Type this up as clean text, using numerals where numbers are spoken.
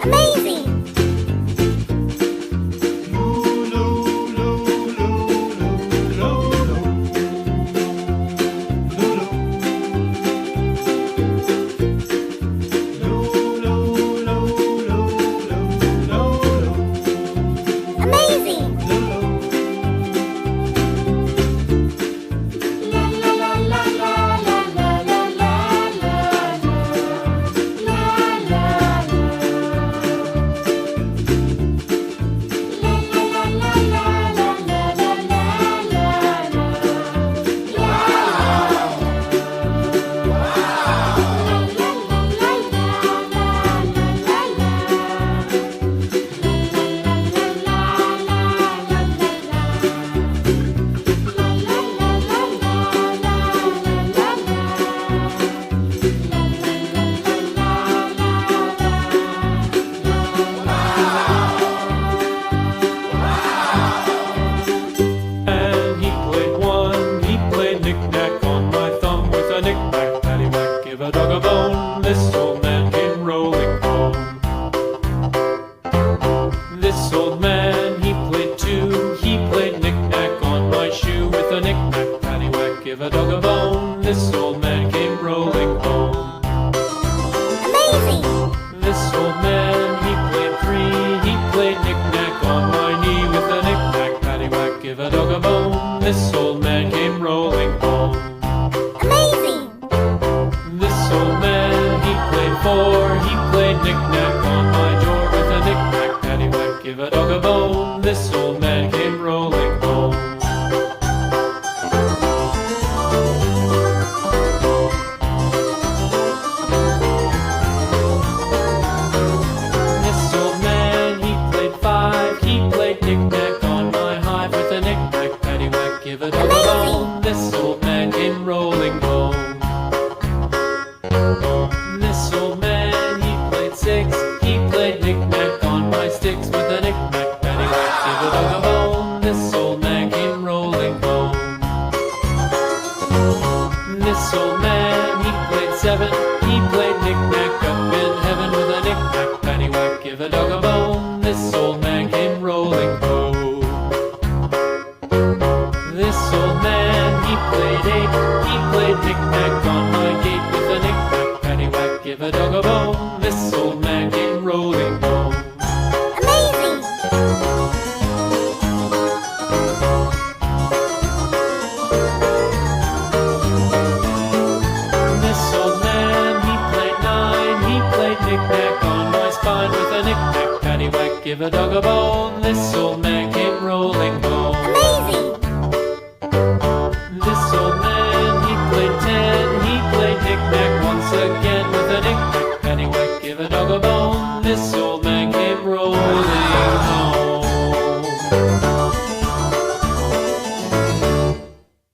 Amazing! Amazing! Give a dog a bone, this old man came rolling home. This old man, he played two, he played knick-knack on my shoe. With a knick-knack, paddywhack, give a dog a bone, this old man came rolling home. Amazing! This old man, he played three, he played knick-knack on my knee. With a knick-knack, paddywhack, give a dog a bone, this old man came rolling home. Amazing! This old man, he played four, he played knick-knack on my door. With a knick-knack, paddywhack, give a dog a bone, this old man came rolling home. This old man, he played five, he played knick-knack on my hive. With a knick-knack, paddywhack, give a dog a bone, this old man came rolling home. This old man, he played six, he played knick-knack on my sticks. With a knick-knack, paddywhack, give a dog a bone, this old man came rolling home. This old man, he played seven, he played knick-knack up in heaven. With a knick-knack, paddywhack, give a dog a bone, this old man came rolling home. This old man, he played eight, he played knick-knack on my gate. With a knick-knack, paddywhack, give a dog a bone, this old man came rolling home. Amazing! This old man, he played nine, he played knick-knack on my spine. With a knick-knack, paddywhack, give a dog a bone, this old man came